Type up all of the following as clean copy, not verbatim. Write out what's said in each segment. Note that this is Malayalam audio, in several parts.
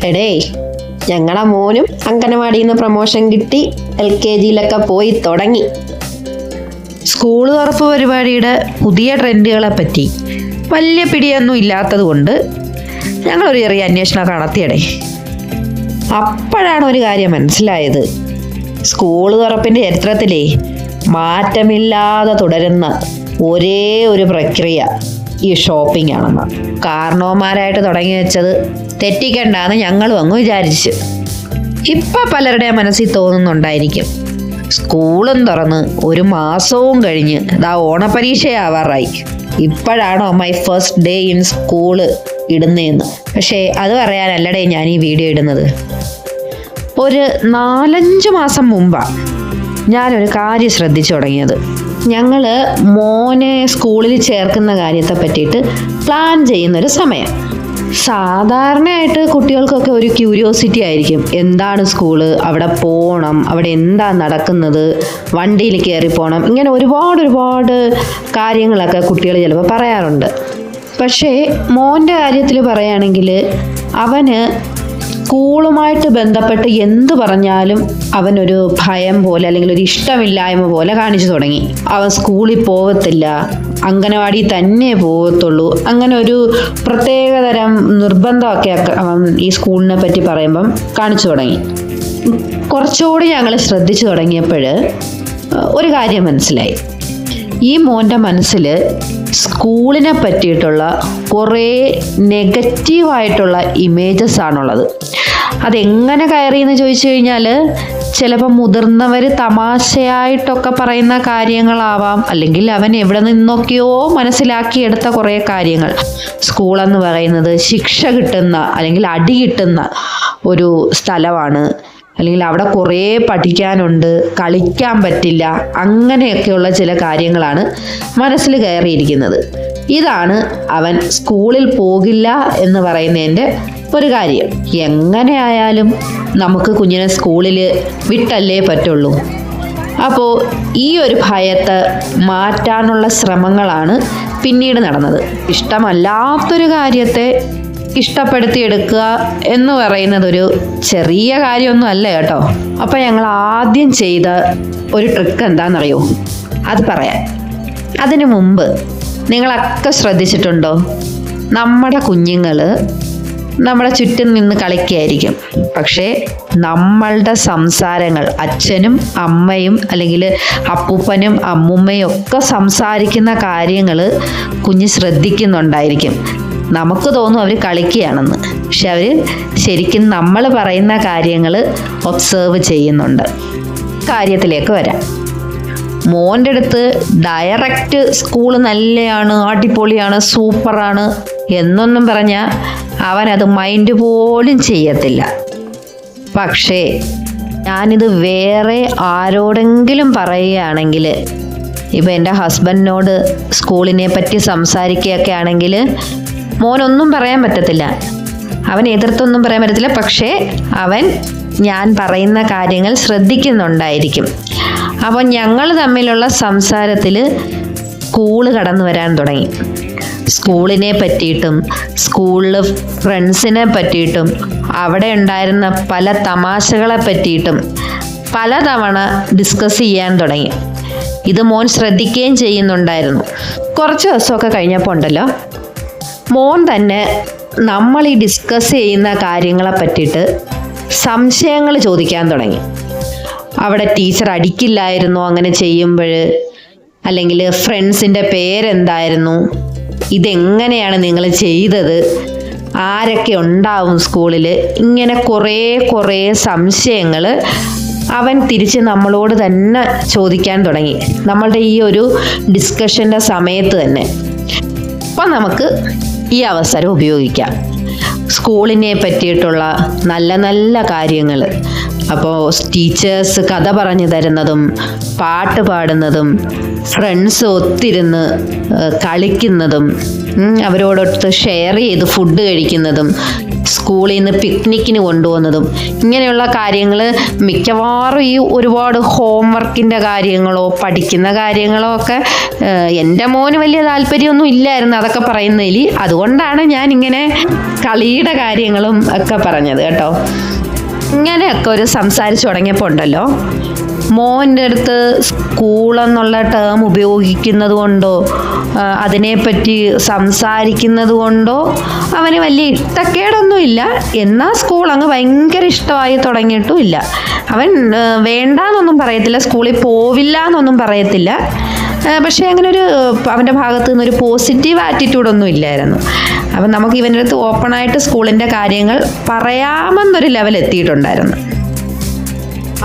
എടേ, ഞങ്ങളെ മോനും അംഗനവാടിയിൽ നിന്ന് പ്രൊമോഷൻ കിട്ടി LKG പോയി തുടങ്ങി. സ്കൂൾ തുറപ്പ് പരിപാടിയുടെ പുതിയ ട്രെൻഡുകളെ പറ്റി വലിയ പിടിയൊന്നും ഇല്ലാത്തത് കൊണ്ട് ഞങ്ങളൊരു ചെറിയ അന്വേഷണം നടത്തിയടേ. അപ്പോഴാണ് ഒരു കാര്യം മനസ്സിലായത്. സ്കൂൾ തുറപ്പിൻ്റെ ചരിത്രത്തിലെ മാറ്റമില്ലാതെ തുടരുന്ന ഒരേ ഒരു പ്രക്രിയ ഈ ഷോപ്പിംഗ് ആണെന്ന്. കാരണവന്മാരായിട്ട് തുടങ്ങി വെച്ചത് തെറ്റിക്കണ്ടെന്ന് ഞങ്ങളും അങ്ങ് വിചാരിച്ചു. ഇപ്പം പലരുടെ മനസ്സിൽ തോന്നുന്നുണ്ടായിരിക്കും, സ്കൂളും തുറന്ന് ഒരു മാസവും കഴിഞ്ഞ് ഓണപരീക്ഷയാവാറായി, ഇപ്പോഴാണോ my first day in school ഇടുന്നതെന്ന്. പക്ഷേ അത് പറയാനല്ലടേ ഞാൻ ഈ വീഡിയോ ഇടുന്നത്. ഒരു 4-5 മാസം മുമ്പാണ് ഞാനൊരു കാര്യം ശ്രദ്ധിച്ചു തുടങ്ങിയത്. ഞങ്ങൾ മോനെ സ്കൂളിൽ ചേർക്കുന്ന കാര്യത്തെ പറ്റിയിട്ട് പ്ലാൻ ചെയ്യുന്നൊരു സമയം. സാധാരണയായിട്ട് കുട്ടികൾക്കൊക്കെ ഒരു ക്യൂരിയോസിറ്റി ആയിരിക്കും, എന്താണ് സ്കൂള്, അവിടെ പോകണം, അവിടെ എന്താ നടക്കുന്നത്, വണ്ടിയിൽ കയറി പോകണം, ഇങ്ങനെ ഒരുപാട് കാര്യങ്ങളൊക്കെ കുട്ടികൾ ചിലപ്പോൾ പറയാറുണ്ട്. പക്ഷേ മോൻ്റെ കാര്യത്തിൽ പറയുകയാണെങ്കിൽ അവന് സ്കൂളുമായിട്ട് ബന്ധപ്പെട്ട് എന്ത് പറഞ്ഞാലും അവനൊരു ഭയം പോലെ അല്ലെങ്കിൽ ഒരു ഇഷ്ടമില്ലായ്മ പോലെ കാണിച്ചു തുടങ്ങി. അവൻ സ്കൂളിൽ പോകത്തില്ല, അംഗനവാടി തന്നെ പോകത്തുള്ളൂ, അങ്ങനെ ഒരു പ്രത്യേകതരം നിർബന്ധമൊക്കെ അവൻ ഈ സ്കൂളിനെ പറ്റി പറയുമ്പം കാണിച്ചു തുടങ്ങി. കുറച്ചുകൂടി ഞങ്ങൾ ശ്രദ്ധിച്ചു തുടങ്ങിയപ്പോൾ ഒരു കാര്യം മനസ്സിലായി. ഈ മോൻ്റെ മനസ്സിൽ സ്കൂളിനെ പറ്റിയിട്ടുള്ള കുറേ നെഗറ്റീവായിട്ടുള്ള ഇമേജസ് ആണുള്ളത്. അതെങ്ങനെ കയറിയെന്ന് ചോദിച്ചു കഴിഞ്ഞാൽ ചിലപ്പോൾ മുതിർന്നവർ തമാശയായിട്ടൊക്കെ പറയുന്ന കാര്യങ്ങളാവാം, അല്ലെങ്കിൽ അവൻ എവിടെ നിന്നൊക്കെയോ മനസ്സിലാക്കിയെടുത്ത കുറേ കാര്യങ്ങൾ. സ്കൂളെന്ന് പറയുന്നത് ശിക്ഷ കിട്ടുന്ന അല്ലെങ്കിൽ അടി കിട്ടുന്ന ഒരു സ്ഥലമാണ്, അല്ലെങ്കിൽ അവിടെ കുറേ പഠിക്കാനുണ്ട്, കളിക്കാൻ പറ്റില്ല, അങ്ങനെയൊക്കെയുള്ള ചില കാര്യങ്ങളാണ് മനസ്സിൽ കയറിയിരിക്കുന്നത്. ഇതാണ് അവൻ സ്കൂളിൽ പോകില്ല എന്ന് പറയുന്നതിൻ്റെ ഒരു കാര്യം. എങ്ങനെയായാലും നമുക്ക് കുഞ്ഞിനെ സ്കൂളിൽ വിട്ടല്ലേ പറ്റുള്ളൂ. അപ്പോൾ ഈ ഒരു ഭയത്തെ മാറ്റാനുള്ള ശ്രമങ്ങളാണ് പിന്നീട് നടന്നത്. ഇഷ്ടമല്ലാത്തൊരു കാര്യത്തെ ഇഷ്ടപ്പെടുത്തിയെടുക്കുക എന്ന് പറയുന്നത് ഒരു ചെറിയ കാര്യമൊന്നും അല്ല കേട്ടോ. അപ്പം ഞങ്ങൾ ആദ്യം ചെയ്ത ഒരു ട്രിക്ക് എന്താണെന്നറിയോ? അത് പറയാം. അതിനു മുമ്പ് നിങ്ങളൊക്കെ ശ്രദ്ധിച്ചിട്ടുണ്ടോ, നമ്മുടെ കുഞ്ഞുങ്ങൾ നമ്മുടെ ചുറ്റും നിന്ന് കളിക്കുകയായിരിക്കും, പക്ഷേ നമ്മളുടെ സംസാരങ്ങൾ, അച്ഛനും അമ്മയും അല്ലെങ്കിൽ അപ്പൂപ്പനും അമ്മുമ്മയും ഒക്കെ സംസാരിക്കുന്ന കാര്യങ്ങൾ കുഞ്ഞ് ശ്രദ്ധിക്കുന്നുണ്ടായിരിക്കും. നമുക്ക് തോന്നും അവർ കളിക്കുകയാണെന്ന്, പക്ഷെ അവർ ശരിക്കും നമ്മൾ പറയുന്ന കാര്യങ്ങൾ ഒബ്സേർവ് ചെയ്യുന്നുണ്ട്. കാര്യത്തിലേക്ക് വരാം. മോൻ്റെ അടുത്ത് ഡയറക്റ്റ് സ്കൂൾ നല്ലതാണ്, അടിപൊളിയാണ്, സൂപ്പറാണ് എന്നൊന്നും പറഞ്ഞാൽ അവനത് മൈൻഡ് പോലും ചെയ്യത്തില്ല. പക്ഷേ ഞാനിത് വേറെ ആരോടെങ്കിലും പറയുകയാണെങ്കിൽ, ഇപ്പം എൻ്റെ ഹസ്ബൻഡിനോട് സ്കൂളിനെ പറ്റി സംസാരിക്കുകയൊക്കെ ആണെങ്കിൽ മോനൊന്നും പറയാൻ പറ്റത്തില്ല, അവൻ എതിർത്തൊന്നും പറയാൻ പറ്റത്തില്ല. പക്ഷേ അവൻ ഞാൻ പറയുന്ന കാര്യങ്ങൾ ശ്രദ്ധിക്കുന്നുണ്ടായിരിക്കും. അപ്പോൾ ഞങ്ങൾ തമ്മിലുള്ള സംസാരത്തിൽ സ്കൂള് കടന്നു വരാൻ തുടങ്ങി. സ്കൂളിനെ പറ്റിയിട്ടും സ്കൂളിൽ ഫ്രണ്ട്സിനെ പറ്റിയിട്ടും അവിടെ ഉണ്ടായിരുന്ന പല തമാശകളെ പറ്റിയിട്ടും പലതവണ ഡിസ്കസ് ചെയ്യാൻ തുടങ്ങി. ഇത് മോൻ ശ്രദ്ധിക്കുകയും ചെയ്യുന്നുണ്ടായിരുന്നു. കുറച്ച് ദിവസമൊക്കെ കഴിഞ്ഞപ്പോൾ ഉണ്ടല്ലോ, മോൻ തന്നെ നമ്മൾ ഈ ഡിസ്കസ് ചെയ്യുന്ന കാര്യങ്ങളെ പറ്റിയിട്ട് സംശയങ്ങൾ ചോദിക്കാൻ തുടങ്ങി. അവിടെ ടീച്ചർ അടിക്കില്ലായിരുന്നോ അങ്ങനെ ചെയ്യുമ്പോൾ? അല്ലെങ്കിൽ ഫ്രണ്ട്സിൻ്റെ പേരെന്തായിരുന്നു? ഇതെങ്ങനെയാണ് നിങ്ങൾ ചെയ്തത്? ആരൊക്കെ ഉണ്ടാവും സ്കൂളിൽ? ഇങ്ങനെ കുറേ സംശയങ്ങൾ അവൻ തിരിച്ച് നമ്മളോട് തന്നെ ചോദിക്കാൻ തുടങ്ങി, നമ്മളുടെ ഈ ഒരു ഡിസ്കഷൻ്റെ സമയത്ത് തന്നെ. അപ്പം നമുക്ക് ഈ അവസരം ഉപയോഗിക്കാം. സ്കൂളിനെ പറ്റിയിട്ടുള്ള നല്ല കാര്യങ്ങൾ, അപ്പോൾ ടീച്ചേഴ്സ് കഥ പറഞ്ഞു തരുന്നതും പാട്ട് പാടുന്നതും ഫ്രണ്ട്സ് ഒത്തിരുന്ന് കളിക്കുന്നതും അവരോടൊത്ത് ഷെയർ ചെയ്ത് ഫുഡ് കഴിക്കുന്നതും സ്കൂളിൽ നിന്ന് പിക്നിക്കിന് കൊണ്ടുപോകുന്നതും ഇങ്ങനെയുള്ള കാര്യങ്ങൾ മിക്കവാറും ഈ ഒരുപാട് ഹോംവർക്കിൻ്റെ കാര്യങ്ങളോ പഠിക്കുന്ന കാര്യങ്ങളോ ഒക്കെ എൻ്റെ മോന് വലിയ താല്പര്യമൊന്നും ഇല്ലായിരുന്നു അതൊക്കെ പറയുന്നതിൽ. അതുകൊണ്ടാണ് ഞാൻ ഇങ്ങനെ കളിയുടെ കാര്യങ്ങളും ഒക്കെ പറഞ്ഞത് കേട്ടോ. ഇങ്ങനെയൊക്കെ ഒരു സംസാരിച്ചു തുടങ്ങിയപ്പോൾ ഉണ്ടല്ലോ, മോൻ്റെ അടുത്ത് സ്കൂളെന്നുള്ള ടേം ഉപയോഗിക്കുന്നത് കൊണ്ടോ അതിനെപ്പറ്റി സംസാരിക്കുന്നത് കൊണ്ടോ അവന് വലിയ ഇഷ്ടക്കേടൊന്നുമില്ല. എന്നാൽ സ്കൂൾ അങ്ങ് ഭയങ്കര ഇഷ്ടമായി തുടങ്ങിയിട്ടും ഇല്ല. അവൻ വേണ്ടാന്നൊന്നും പറയത്തില്ല, സ്കൂളിൽ പോവില്ല എന്നൊന്നും പറയത്തില്ല. പക്ഷേ അങ്ങനെ ഒരു അവൻ്റെ ഭാഗത്തു നിന്നൊരു പോസിറ്റീവ് ആറ്റിറ്റ്യൂഡൊന്നും ഇല്ലായിരുന്നു. അപ്പം നമുക്ക് ഇവൻ്റെ അടുത്ത് ഓപ്പണായിട്ട് സ്കൂളിൻ്റെ കാര്യങ്ങൾ പറയാമെന്നൊരു ലെവൽ എത്തിയിട്ടുണ്ടായിരുന്നു.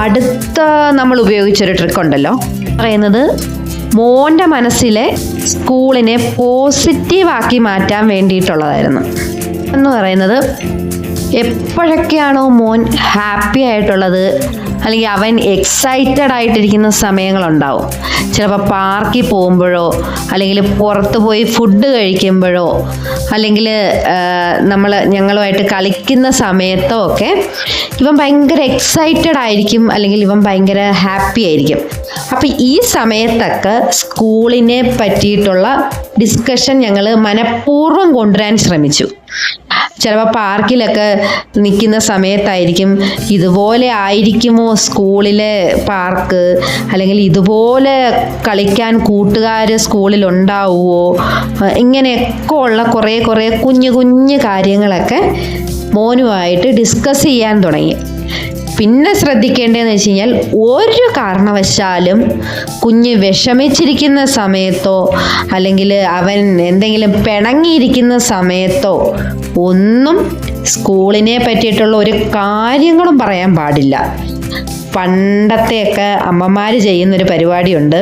അടുത്ത നമ്മൾ ഉപയോഗിച്ചൊരു ട്രിക്കുണ്ടല്ലോ, പറയുന്നത് മോൻ്റെ മനസ്സിലെ സ്കൂളിനെ പോസിറ്റീവാക്കി മാറ്റാൻ വേണ്ടിയിട്ടുള്ളതായിരുന്നു. എന്ന് പറയുന്നത് എപ്പോഴൊക്കെയാണോ മോൻ ഹാപ്പി ആയിട്ടുള്ളത് അല്ലെങ്കിൽ അവൻ എക്സൈറ്റഡ് ആയിട്ടിരിക്കുന്ന സമയങ്ങളുണ്ടാവും. ചിലപ്പോൾ പാർക്കിൽ പോകുമ്പോഴോ അല്ലെങ്കിൽ പുറത്ത് പോയി ഫുഡ് കഴിക്കുമ്പോഴോ അല്ലെങ്കിൽ ഞങ്ങളുമായിട്ട് കളിക്കുന്ന സമയത്തോ ഒക്കെ ഇവൻ ഭയങ്കര എക്സൈറ്റഡ് ആയിരിക്കും അല്ലെങ്കിൽ ഇവൻ ഭയങ്കര ഹാപ്പി ആയിരിക്കും. അപ്പം ഈ സമയത്തൊക്കെ സ്കൂളിനെ പറ്റിയിട്ടുള്ള ഡിസ്കഷൻ ഞങ്ങൾ മനഃപൂർവ്വം കൊണ്ടുവരാൻ ശ്രമിച്ചു. ചിലപ്പോൾ പാർക്കിലൊക്കെ നിൽക്കുന്ന സമയത്തായിരിക്കും ഇതുപോലെ ആയിരിക്കുമോ സ്കൂളിലെ പാർക്ക്, അല്ലെങ്കിൽ ഇതുപോലെ കളിക്കാൻ കൂട്ടുകാർ സ്കൂളിൽ ഉണ്ടാവുമോ, ഇങ്ങനെയൊക്കെ ഉള്ള കുറേ കുഞ്ഞു കുഞ്ഞു കാര്യങ്ങളൊക്കെ മോനുമായിട്ട് ഡിസ്കസ് ചെയ്യാൻ തുടങ്ങി. പിന്നെ ശ്രദ്ധിക്കേണ്ടതെന്ന് വെച്ച് കഴിഞ്ഞാൽ ഒരു കാരണവശാലും കുഞ്ഞ് വിഷമിച്ചിരിക്കുന്ന സമയത്തോ അല്ലെങ്കിൽ അവൻ എന്തെങ്കിലും പിണങ്ങിയിരിക്കുന്ന സമയത്തോ ഒന്നും സ്കൂളിനെ പറ്റിയിട്ടുള്ള ഒരു കാര്യങ്ങളും പറയാൻ പാടില്ല. പണ്ടത്തെയൊക്കെ അമ്മമാർ ചെയ്യുന്നൊരു പരിപാടിയുണ്ട്.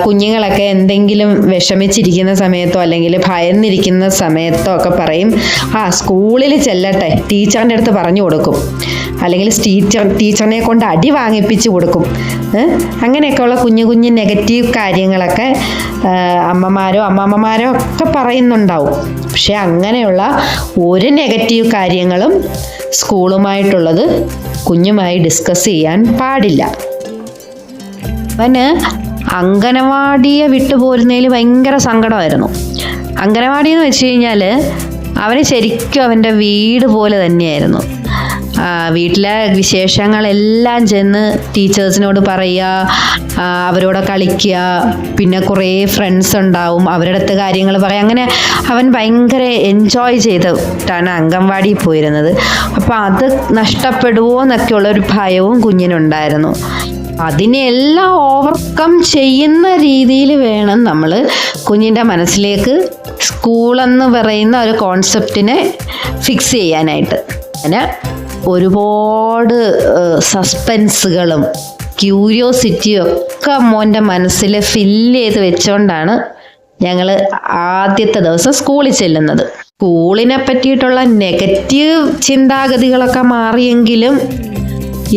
കുഞ്ഞുങ്ങളൊക്കെ എന്തെങ്കിലും വിഷമിച്ചിരിക്കുന്ന സമയത്തോ അല്ലെങ്കിൽ ഭയന്നിരിക്കുന്ന സമയത്തോ ഒക്കെ പറയും, സ്കൂളിൽ ചെല്ലട്ടെ, ടീച്ചറിൻ്റെ അടുത്ത് പറഞ്ഞു കൊടുക്കും, അല്ലെങ്കിൽ ടീച്ചറിനെ കൊണ്ട് അടി വാങ്ങിപ്പിച്ച് കൊടുക്കും. അങ്ങനെയൊക്കെയുള്ള കുഞ്ഞു കുഞ്ഞു നെഗറ്റീവ് കാര്യങ്ങളൊക്കെ അമ്മമാരോ അമ്മമ്മമാരോ ഒക്കെ പറയുന്നുണ്ടാവും. പക്ഷെ അങ്ങനെയുള്ള ഒരു നെഗറ്റീവ് കാര്യങ്ങളും സ്കൂളുമായിട്ടുള്ളത് കുഞ്ഞുമായി ഡിസ്കസ് ചെയ്യാൻ പാടില്ല. അവന് അംഗനവാടിയെ വിട്ടുപോരുന്നതിൽ ഭയങ്കര സങ്കടമായിരുന്നു. അംഗനവാടി എന്ന് വെച്ച് കഴിഞ്ഞാൽ അവന് ശരിക്കും അവൻ്റെ വീട് പോലെ തന്നെയായിരുന്നു. വീട്ടിലെ വിശേഷങ്ങളെല്ലാം ചെന്ന് ടീച്ചേഴ്സിനോട് പറയുക, അവരോട് കളിക്കുക, പിന്നെ കുറേ ഫ്രണ്ട്സ് ഉണ്ടാവും, അവരുടെ അടുത്ത് കാര്യങ്ങൾ പറയുക. അങ്ങനെ അവൻ ഭയങ്കര എൻജോയ് ചെയ്തിട്ടാണ് അംഗൻവാടിയിൽ പോയിരുന്നത്. അപ്പോൾ അത് നഷ്ടപ്പെടുമോ എന്നൊക്കെയുള്ളൊരു ഭയവും കുഞ്ഞിനുണ്ടായിരുന്നു. അതിനെല്ലാം ഓവർകം ചെയ്യുന്ന രീതിയിൽ വേണം നമ്മൾ കുഞ്ഞിൻ്റെ മനസ്സിലേക്ക് സ്കൂളെന്ന് പറയുന്ന ഒരു കോൺസെപ്റ്റിനെ ഫിക്സ് ചെയ്യാനായിട്ട്. അങ്ങനെ ഒരുപാട് സസ്പെൻസുകളും ക്യൂരിയോസിറ്റിയും ഒക്കെ മോൻ്റെ മനസ്സിൽ ഫില്ല് ചെയ്ത് വെച്ചുകൊണ്ടാണ് ഞങ്ങൾ ആദ്യത്തെ ദിവസം സ്കൂളിൽ ചെല്ലുന്നത്. സ്കൂളിനെ പറ്റിയിട്ടുള്ള നെഗറ്റീവ് ചിന്താഗതികളൊക്കെ മാറിയെങ്കിലും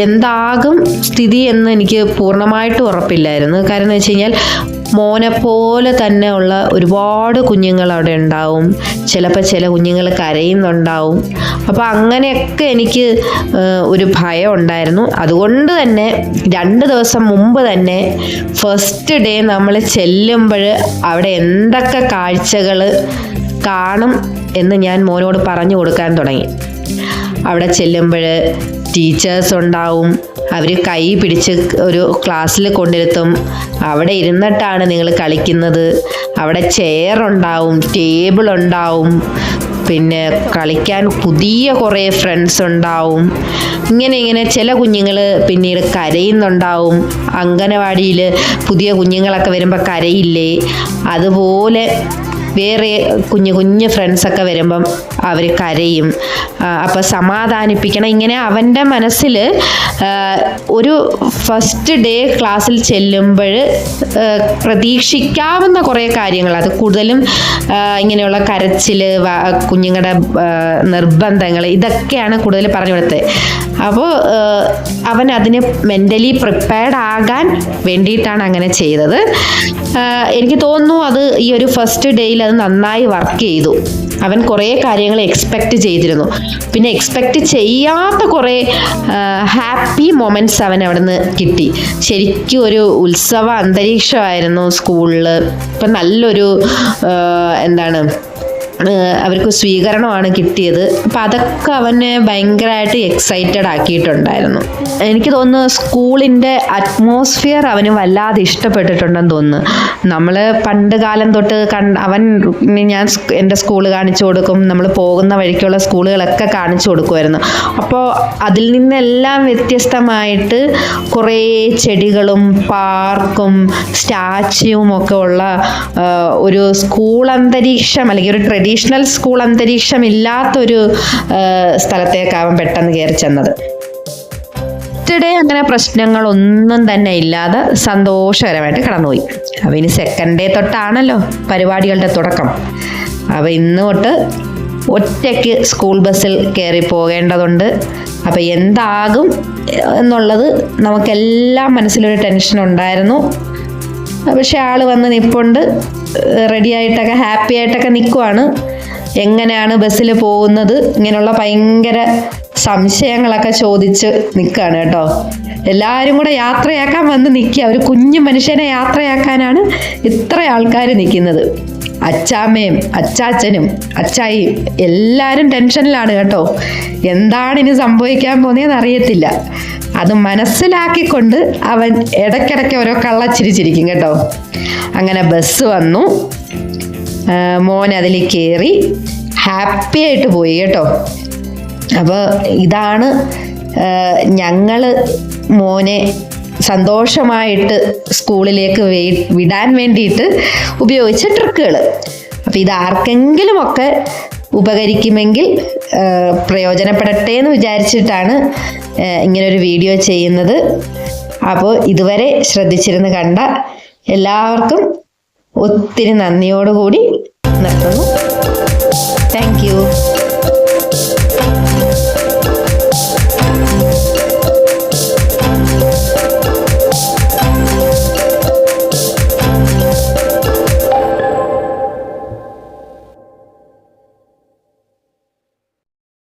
എന്താകും സ്ഥിതി എന്ന് എനിക്ക് പൂർണ്ണമായിട്ടും ഉറപ്പില്ലായിരുന്നു. കാരണം എന്ന് വെച്ച് കഴിഞ്ഞാൽ മോനെ പോലെ തന്നെ ഉള്ള ഒരുപാട് കുഞ്ഞുങ്ങൾ അവിടെ ഉണ്ടാവും. ചിലപ്പോൾ ചില കുഞ്ഞുങ്ങൾ കരയുന്നുണ്ടാവും. അപ്പോൾ അങ്ങനെയൊക്കെ എനിക്ക് ഒരു ഭയം ഉണ്ടായിരുന്നു. അതുകൊണ്ട് തന്നെ 2 ദിവസം മുമ്പ് തന്നെ ഫസ്റ്റ് ഡേ നമ്മൾ ചെല്ലുമ്പോൾ അവിടെ എന്തൊക്കെ കാഴ്ചകൾ കാണും എന്ന് ഞാൻ മോനോട് പറഞ്ഞു കൊടുക്കാൻ തുടങ്ങി. അവിടെ ചെല്ലുമ്പോൾ ടീച്ചേഴ്സ് ഉണ്ടാവും, അവർ കൈ പിടിച്ച് ഒരു ക്ലാസ്സിൽ കൊണ്ടിരുത്തും. അവിടെ ഇരുന്നിട്ടാണ് നിങ്ങൾ കളിക്കുന്നത്. അവിടെ ചെയർ ഉണ്ടാവും, ടേബിൾ ഉണ്ടാവും, പിന്നെ കളിക്കാൻ പുതിയ കുറേ ഫ്രണ്ട്സ് ഉണ്ടാവും. ഇങ്ങനെ ചില കുഞ്ഞുങ്ങൾ പിന്നീട് കരയുന്നുണ്ടാവും. അംഗനവാടിയിൽ പുതിയ കുഞ്ഞുങ്ങളൊക്കെ വരുമ്പോൾ കരയില്ലേ, അതുപോലെ വേറെ കുഞ്ഞു ഫ്രണ്ട്സൊക്കെ വരുമ്പം അവർ കരയും. അപ്പോൾ സമാധാനിപ്പിക്കണം. ഇങ്ങനെ അവൻ്റെ മനസ്സിൽ ഒരു ഫസ്റ്റ് ഡേ ക്ലാസ്സിൽ ചെല്ലുമ്പോൾ പ്രതീക്ഷിക്കാവുന്ന കുറേ കാര്യങ്ങൾ, അത് കൂടുതലും ഇങ്ങനെയുള്ള കരച്ചിൽ, കുഞ്ഞുങ്ങളുടെ നിർബന്ധങ്ങൾ, ഇതൊക്കെയാണ് കൂടുതൽ പറഞ്ഞു കൊടുത്തത്. അപ്പോൾ അവൻ അതിന് മെൻ്റലി പ്രിപ്പയർഡ് ആകാൻ വേണ്ടിയിട്ടാണ് അങ്ങനെ ചെയ്തത്. എനിക്ക് തോന്നുന്നു അത് ഈ ഒരു ഫസ്റ്റ് ഡേയിൽ അത് നന്നായി വർക്ക് ചെയ്തു. അവൻ കുറേ കാര്യങ്ങൾ എക്സ്പെക്റ്റ് ചെയ്തിരുന്നു. പിന്നെ എക്സ്പെക്റ്റ് ചെയ്യാത്ത കുറേ ഹാപ്പി മൊമെൻറ്റ്സ് അവൻ അവിടെ നിന്ന് കിട്ടി. ശരിക്കും ഒരു ഉത്സവ അന്തരീക്ഷമായിരുന്നു സ്കൂളിൽ. ഇപ്പം നല്ലൊരു അവർക്ക് സ്വീകരണമാണ് കിട്ടിയത്. അപ്പം അതൊക്കെ അവനെ ഭയങ്കരമായിട്ട് എക്സൈറ്റഡ് ആക്കിയിട്ടുണ്ടായിരുന്നു. എനിക്ക് തോന്നുന്നു സ്കൂളിൻ്റെ അറ്റ്മോസ്ഫിയർ അവന് വല്ലാതെ ഇഷ്ടപ്പെട്ടിട്ടുണ്ടെന്ന് തോന്നുന്നു. നമ്മൾ പണ്ട് കാലം തൊട്ട് അവൻ ഞാൻ എൻ്റെ സ്കൂൾ കാണിച്ചു കൊടുക്കും, നമ്മൾ പോകുന്ന വഴിക്കുള്ള സ്കൂളുകളൊക്കെ കാണിച്ചു കൊടുക്കുമായിരുന്നു. അപ്പോൾ അതിൽ നിന്നെല്ലാം വ്യത്യസ്തമായിട്ട് കുറേ ചെടികളും പാർക്കും സ്റ്റാച്യുവും ഒക്കെ ഉള്ള ഒരു സ്കൂൾ അന്തരീക്ഷം, അല്ലെങ്കിൽ ഒരു ട്രഡീഷണൽ സ്കൂൾ അന്തരീക്ഷം ഇല്ലാത്തൊരു സ്ഥലത്തേക്ക് അവൻ പെട്ടെന്ന് കയറി ചെന്നത്. ഫസ്റ്റ് അങ്ങനെ പ്രശ്നങ്ങളൊന്നും തന്നെ ഇല്ലാതെ സന്തോഷകരമായിട്ട് കടന്നുപോയി. അപ്പം ഇനി സെക്കൻഡ് ഡേ തൊട്ടാണല്ലോ പരിപാടികളുടെ തുടക്കം. അപ്പം ഇന്ന് തൊട്ട് ഒറ്റയ്ക്ക് സ്കൂൾ ബസ്സിൽ കയറി പോകേണ്ടതുണ്ട്. അപ്പം എന്താകും എന്നുള്ളത് നമുക്കെല്ലാം മനസ്സിലൊരു ടെൻഷൻ ഉണ്ടായിരുന്നു. പക്ഷെ ആൾ വന്ന് നിൽപ്പുണ്ട്, റെഡി ആയിട്ടൊക്കെ ഹാപ്പി ആയിട്ടൊക്കെ നിൽക്കുവാണ്. എങ്ങനെയാണ് ബസ്സിൽ പോകുന്നത്, ഇങ്ങനെയുള്ള ഭയങ്കര സംശയങ്ങളൊക്കെ ചോദിച്ച് നിൽക്കുകയാണ് കേട്ടോ. എല്ലാവരും കൂടെ യാത്രയാക്കാൻ വന്ന് നിൽക്കുക. ഒരു കുഞ്ഞു മനുഷ്യനെ യാത്രയാക്കാനാണ് ഇത്ര ആൾക്കാർ നിൽക്കുന്നത്. അച്ചാമ്മയും അച്ചാച്ചനും അച്ചായിയും എല്ലാവരും ടെൻഷനിലാണ് കേട്ടോ. എന്താണ് ഇനി സംഭവിക്കാൻ പോകുന്നതെന്ന് അറിയത്തില്ല. അത് മനസ്സിലാക്കിക്കൊണ്ട് അവൻ ഇടയ്ക്കിടയ്ക്ക് ഓരോ കള്ളച്ചിരിച്ചിരിക്കും കേട്ടോ. അങ്ങനെ ബസ് വന്നു, മോൻ അതിൽ കയറി ഹാപ്പി ആയിട്ട് പോയി കേട്ടോ. അപ്പോൾ ഇതാണ് ഞങ്ങൾ മോനെ സന്തോഷമായിട്ട് സ്കൂളിലേക്ക് വിടാൻ വേണ്ടിയിട്ട് ഉപയോഗിച്ച ട്രിക്കുകൾ. അപ്പോൾ ഇത് ആർക്കെങ്കിലുമൊക്കെ ഉപകരിക്കുമെങ്കിൽ പ്രയോജനപ്പെടട്ടെ എന്ന് വിചാരിച്ചിട്ടാണ് ഇങ്ങനൊരു വീഡിയോ ചെയ്യുന്നത്. അപ്പോൾ ഇതുവരെ ശ്രദ്ധിച്ചിരുന്ന് കണ്ട എല്ലാവർക്കും ഒത്തിരി നന്ദിയോടുകൂടി നിർത്തുന്നു. Thank you.